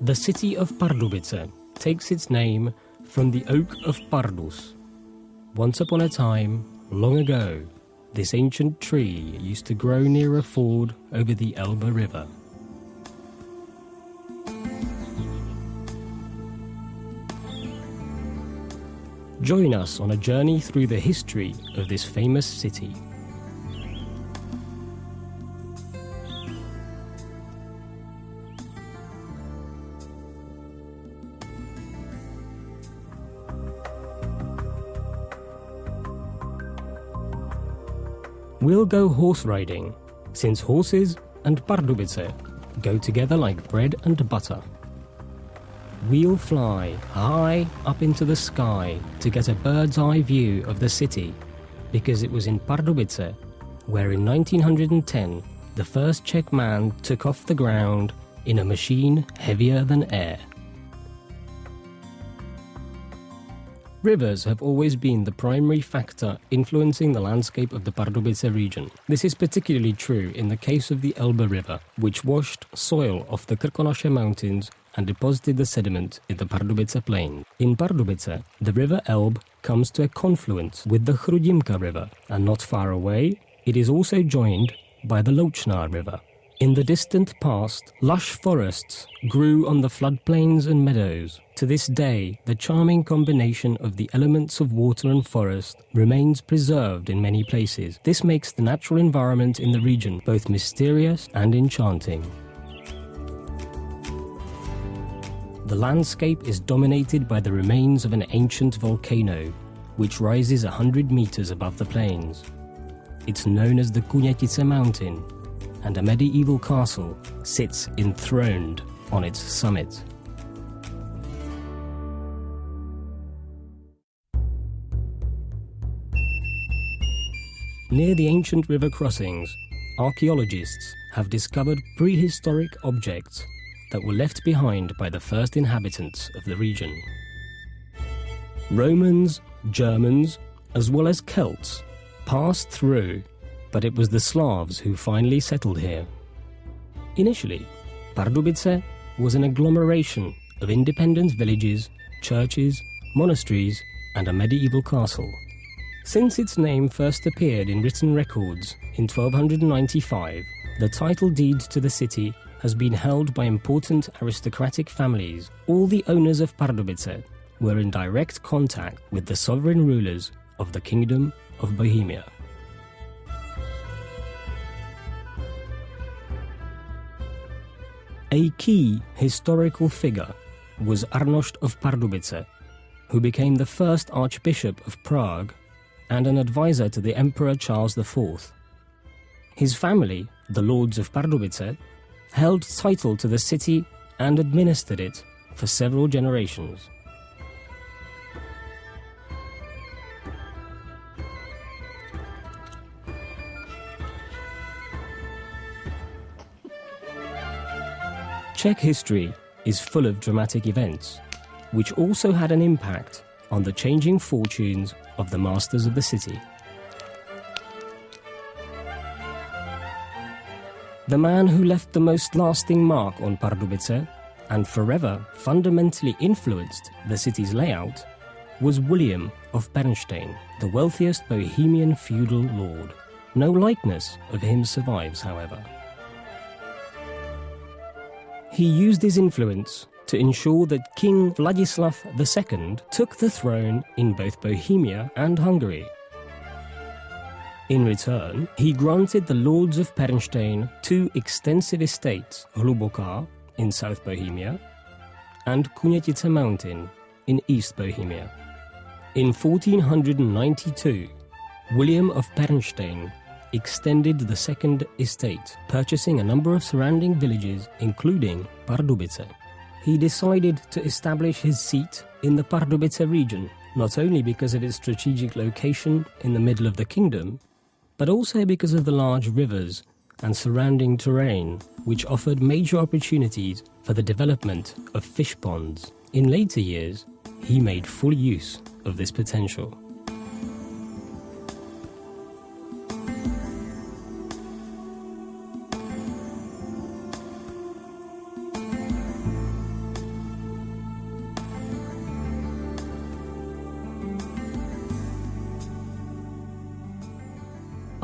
The city of Pardubice takes its name from the oak of Pardus. Once upon a time, long ago, this ancient tree used to grow near a ford over the Elbe River. Join us on a journey through the history of this famous city. We'll go horse riding, since horses and Pardubice go together like bread and butter. We'll fly high up into the sky to get a bird's eye view of the city, because it was in Pardubice where in 1910 the first Czech man took off the ground in a machine heavier than air. Rivers have always been the primary factor influencing the landscape of the Pardubice region. This is particularly true in the case of the Elbe River, which washed soil off the Krkonoše mountains and deposited the sediment in the Pardubice plain. In Pardubice, the river Elbe comes to a confluence with the Chrudimka River, and not far away, it is also joined by the Loučná River. In the distant past, lush forests grew on the floodplains and meadows. To this day, the charming combination of the elements of water and forest remains preserved in many places. This makes the natural environment in the region both mysterious and enchanting. The landscape is dominated by the remains of an ancient volcano, which rises 100 meters above the plains. It's known as the Kunetice Mountain, and a medieval castle sits enthroned on its summit. Near the ancient river crossings, archaeologists have discovered prehistoric objects that were left behind by the first inhabitants of the region. Romans, Germans, as well as Celts passed through, but it was the Slavs who finally settled here. Initially, Pardubice was an agglomeration of independent villages, churches, monasteries, and a medieval castle. Since its name first appeared in written records in 1295, the title deed to the city has been held by important aristocratic families. All the owners of Pardubice were in direct contact with the sovereign rulers of the Kingdom of Bohemia. A key historical figure was Arnošt of Pardubice, who became the first Archbishop of Prague and an advisor to the Emperor Charles IV. His family, the Lords of Pardubice, held title to the city and administered it for several generations. Czech history is full of dramatic events, which also had an impact on the changing fortunes of the masters of the city. The man who left the most lasting mark on Pardubice and forever fundamentally influenced the city's layout was William of Pernstein, the wealthiest Bohemian feudal lord. No likeness of him survives, however. He used his influence to ensure that King Vladislav II took the throne in both Bohemia and Hungary. In return, he granted the Lords of Pernstein two extensive estates, Hluboká in South Bohemia and Kunetice Mountain in East Bohemia. In 1492, William of Pernstein extended the second estate, purchasing a number of surrounding villages, including Pardubice. He decided to establish his seat in the Pardubice region, not only because of its strategic location in the middle of the kingdom, but also because of the large rivers and surrounding terrain, which offered major opportunities for the development of fish ponds. In later years, he made full use of this potential.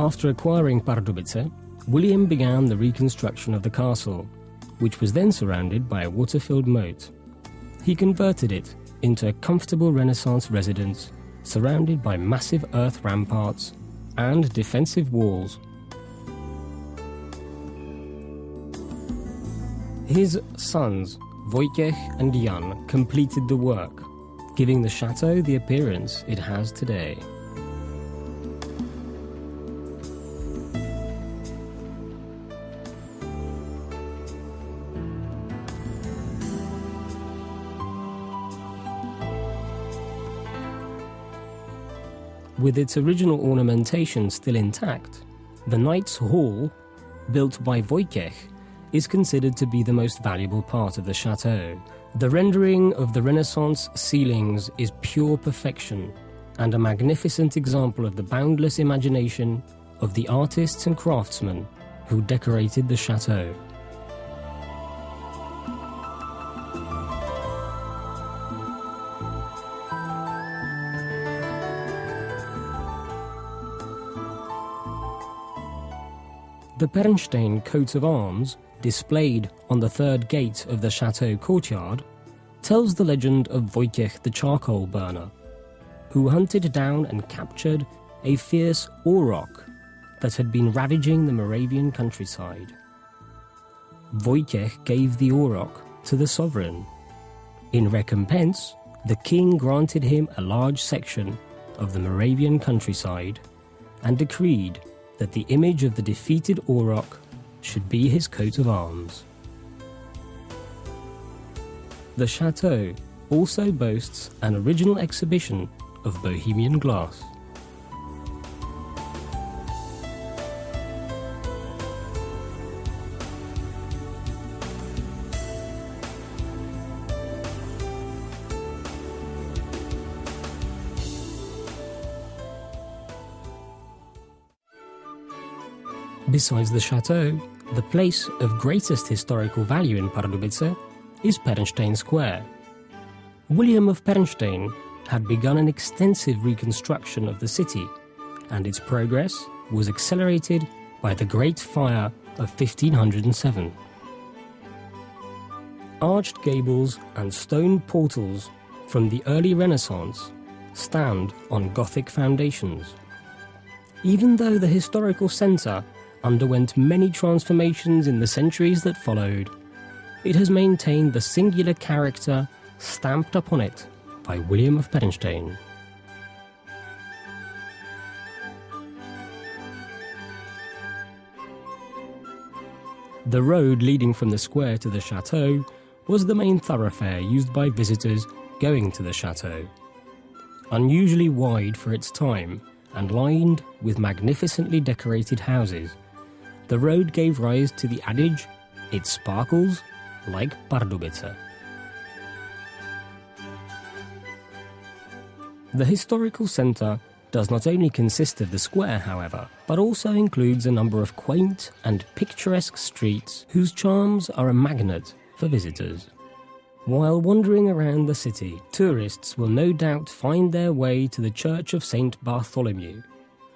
After acquiring Pardubice, William began the reconstruction of the castle, which was then surrounded by a water-filled moat. He converted it into a comfortable Renaissance residence surrounded by massive earth ramparts and defensive walls. His sons, Wojciech and Jan, completed the work, giving the chateau the appearance it has today. With its original ornamentation still intact, the Knight's Hall, built by Wojciech, is considered to be the most valuable part of the chateau. The rendering of the Renaissance ceilings is pure perfection and a magnificent example of the boundless imagination of the artists and craftsmen who decorated the chateau. The Pernstein coat of arms, displayed on the third gate of the chateau courtyard, tells the legend of Wojciech the charcoal burner, who hunted down and captured a fierce auroch that had been ravaging the Moravian countryside. Wojciech gave the auroch to the sovereign. In recompense, the king granted him a large section of the Moravian countryside and decreed that the image of the defeated auroch should be his coat of arms. The chateau also boasts an original exhibition of Bohemian glass. Besides the chateau, the place of greatest historical value in Pardubice is Pernstein Square. William of Pernstein had begun an extensive reconstruction of the city, and its progress was accelerated by the Great Fire of 1507. Arched gables and stone portals from the early Renaissance stand on Gothic foundations. Even though the historical centre underwent many transformations in the centuries that followed, it has maintained the singular character stamped upon it by William of Pernstein. The road leading from the square to the chateau was the main thoroughfare used by visitors going to the chateau. Unusually wide for its time and lined with magnificently decorated houses, the road gave rise to the adage, "It sparkles like Pardubice." The historical centre does not only consist of the square, however, but also includes a number of quaint and picturesque streets whose charms are a magnet for visitors. While wandering around the city, tourists will no doubt find their way to the Church of St. Bartholomew,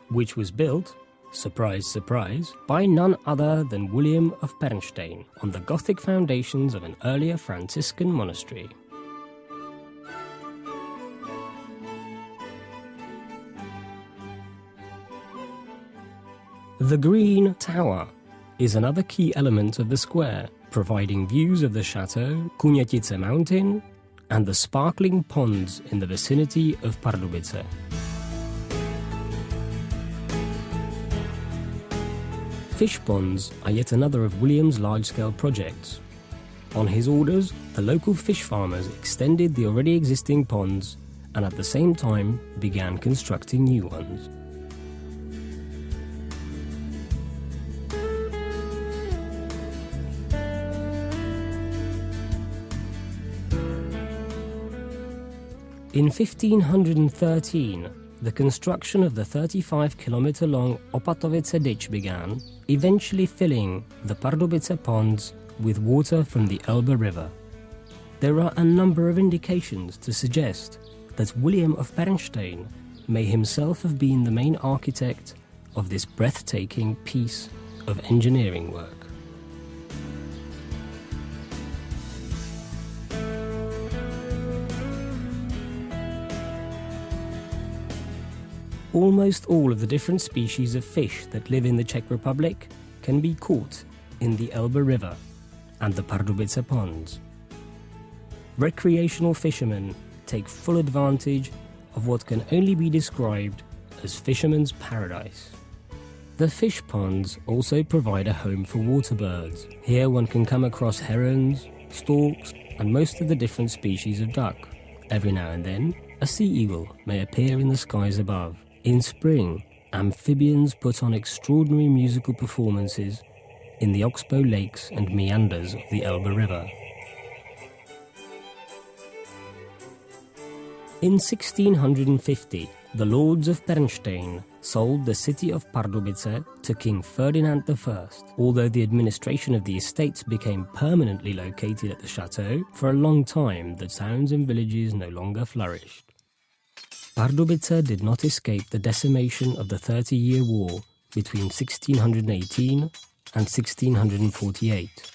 which was built, surprise, surprise, by none other than William of Pernstein on the Gothic foundations of an earlier Franciscan monastery. The Green Tower is another key element of the square, providing views of the chateau, Kuniatice Mountain, and the sparkling ponds in the vicinity of Pardubice. Fish ponds are yet another of William's large-scale projects. On his orders, the local fish farmers extended the already existing ponds and at the same time began constructing new ones. In 1513, the construction of the 35-kilometre-long Opatovice ditch began, eventually filling the Pardubice ponds with water from the Elbe River. There are a number of indications to suggest that William of Pernstein may himself have been the main architect of this breathtaking piece of engineering work. Almost all of the different species of fish that live in the Czech Republic can be caught in the Elbe River and the Pardubice ponds. Recreational fishermen take full advantage of what can only be described as fisherman's paradise. The fish ponds also provide a home for water birds. Here one can come across herons, storks, and most of the different species of duck. Every now and then, a sea eagle may appear in the skies above. In spring, amphibians put on extraordinary musical performances in the oxbow lakes and meanders of the Elbe River. In 1650, the lords of Bernstein sold the city of Pardubice to King Ferdinand I. Although the administration of the estates became permanently located at the chateau, for a long time the towns and villages no longer flourished. Pardubice did not escape the decimation of the 30-Year War between 1618 and 1648,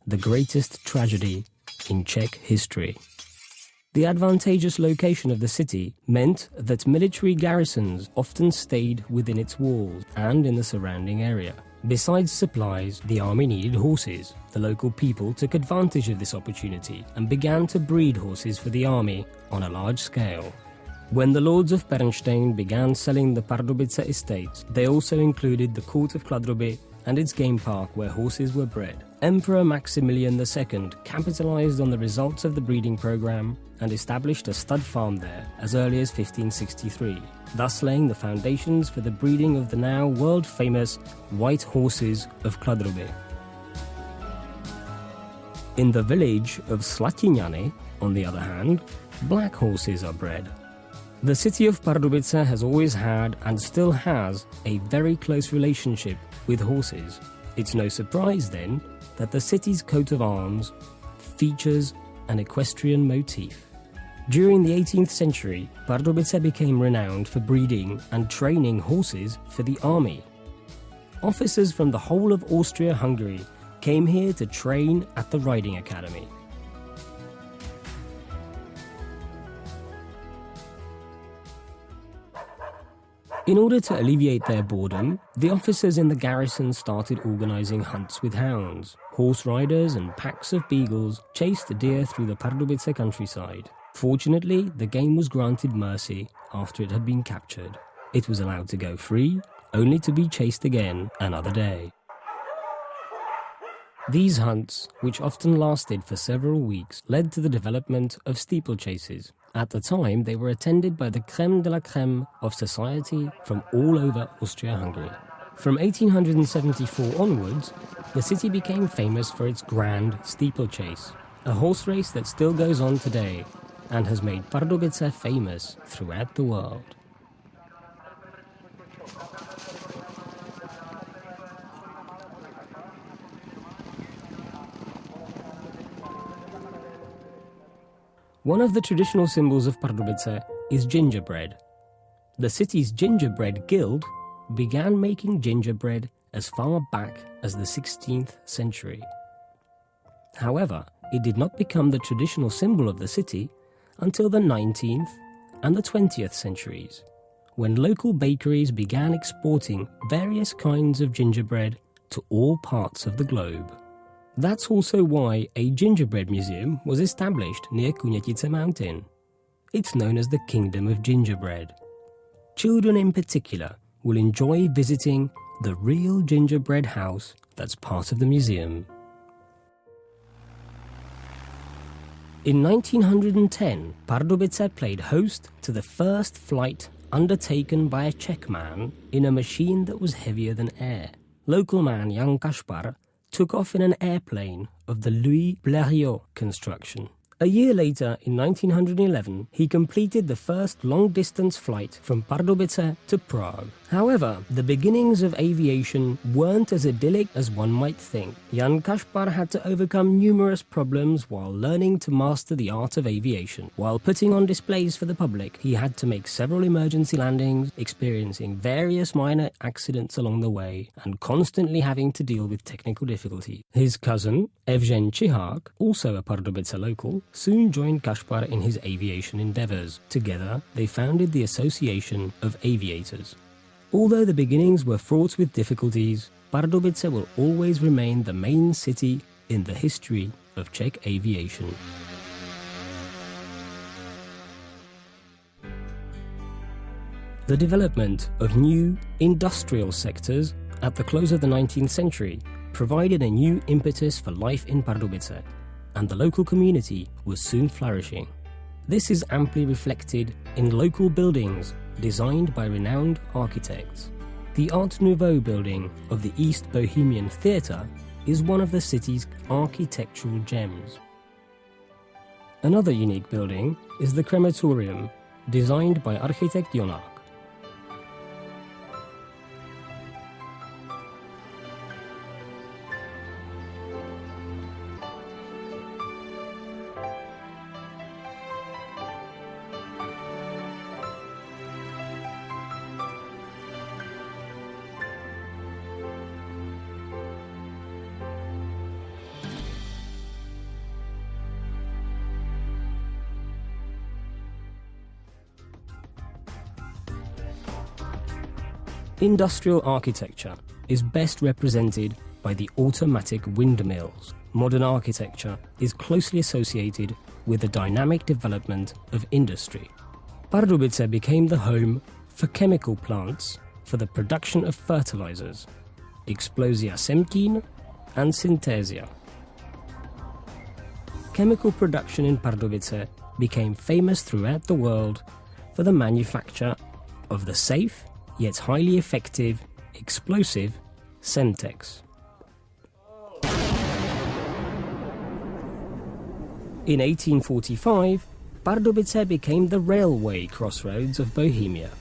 the greatest tragedy in Czech history. The advantageous location of the city meant that military garrisons often stayed within its walls and in the surrounding area. Besides supplies, the army needed horses. The local people took advantage of this opportunity and began to breed horses for the army on a large scale. When the lords of Bernstein began selling the Pardubice estates, they also included the court of Kladruby and its game park where horses were bred. Emperor Maximilian II capitalized on the results of the breeding program and established a stud farm there as early as 1563, thus laying the foundations for the breeding of the now world-famous white horses of Kladruby. In the village of Slatiňany, on the other hand, black horses are bred. The city of Pardubice has always had and still has a very close relationship with horses. It's no surprise then that the city's coat of arms features an equestrian motif. During the 18th century, Pardubice became renowned for breeding and training horses for the army. Officers from the whole of Austria-Hungary came here to train at the riding academy. In order to alleviate their boredom, the officers in the garrison started organizing hunts with hounds. Horse riders and packs of beagles chased deer through the Pardubice countryside. Fortunately, the game was granted mercy after it had been captured. It was allowed to go free, only to be chased again another day. These hunts, which often lasted for several weeks, led to the development of steeplechases. At the time, they were attended by the crème de la crème of society from all over Austria-Hungary. From 1874 onwards, the city became famous for its grand steeplechase, a horse race that still goes on today and has made Pardubice famous throughout the world. One of the traditional symbols of Pardubice is gingerbread. The city's gingerbread guild began making gingerbread as far back as the 16th century. However, it did not become the traditional symbol of the city until the 19th and the 20th centuries, when local bakeries began exporting various kinds of gingerbread to all parts of the globe. That's also why a gingerbread museum was established near Kunetice Mountain. It's known as the Kingdom of Gingerbread. Children in particular will enjoy visiting the real gingerbread house that's part of the museum. In 1910, Pardubice played host to the first flight undertaken by a Czech man in a machine that was heavier than air. Local man Jan Kaspar took off in an airplane of the Louis Blériot construction, A year later, in 1911, he completed the first long-distance flight from Pardubice to Prague. However, the beginnings of aviation weren't as idyllic as one might think. Jan Kaspar had to overcome numerous problems while learning to master the art of aviation. While putting on displays for the public, he had to make several emergency landings, experiencing various minor accidents along the way, and constantly having to deal with technical difficulties. His cousin, Evgen Chihak, also a Pardubice local, soon joined Kaspar in his aviation endeavours. Together, they founded the Association of Aviators. Although the beginnings were fraught with difficulties, Pardubice will always remain the main city in the history of Czech aviation. The development of new industrial sectors at the close of the 19th century provided a new impetus for life in Pardubice, and the local community was soon flourishing. This is amply reflected in local buildings designed by renowned architects. The Art Nouveau building of the East Bohemian Theatre is one of the city's architectural gems. Another unique building is the crematorium, designed by architect Jonak. Industrial architecture is best represented by the automatic windmills. Modern architecture is closely associated with the dynamic development of industry. Pardubice became the home for chemical plants for the production of fertilizers, Explosia Semkin and Synthesia. Chemical production in Pardubice became famous throughout the world for the manufacture of the safe yet highly effective explosive Semtex. In 1845, Pardubice became the railway crossroads of Bohemia.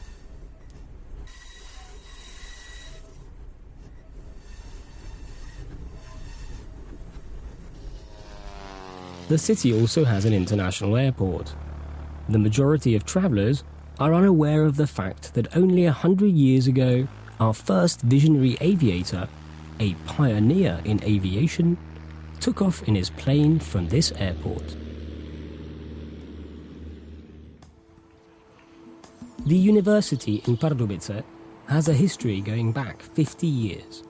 The city also has an international airport. The majority of travellers are unaware of the fact that only 100 years ago, our first visionary aviator, a pioneer in aviation, took off in his plane from this airport. The university in Pardubice has a history going back 50 years.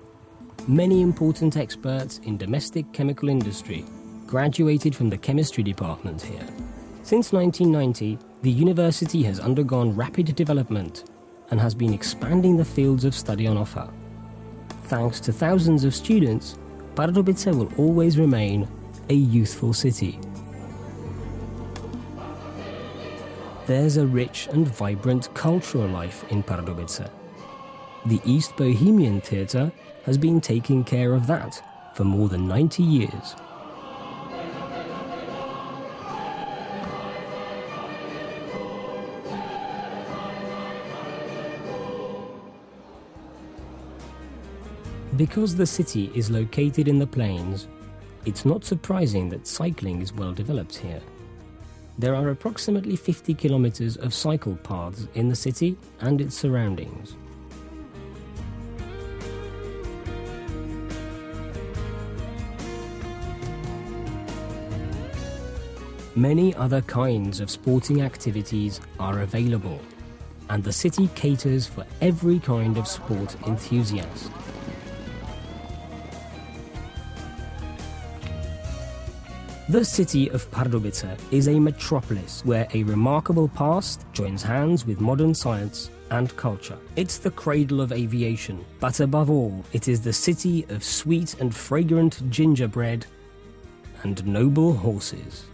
Many important experts in domestic chemical industry graduated from the chemistry department here. Since 1990, the university has undergone rapid development and has been expanding the fields of study on offer. Thanks to thousands of students, Pardubice will always remain a youthful city. There's a rich and vibrant cultural life in Pardubice. The East Bohemian Theatre has been taking care of that for more than 90 years. Because the city is located in the plains, it's not surprising that cycling is well developed here. There are approximately 50 kilometers of cycle paths in the city and its surroundings. Many other kinds of sporting activities are available, and the city caters for every kind of sport enthusiast. The city of Pardubice is a metropolis where a remarkable past joins hands with modern science and culture. It's the cradle of aviation, but above all, it is the city of sweet and fragrant gingerbread and noble horses.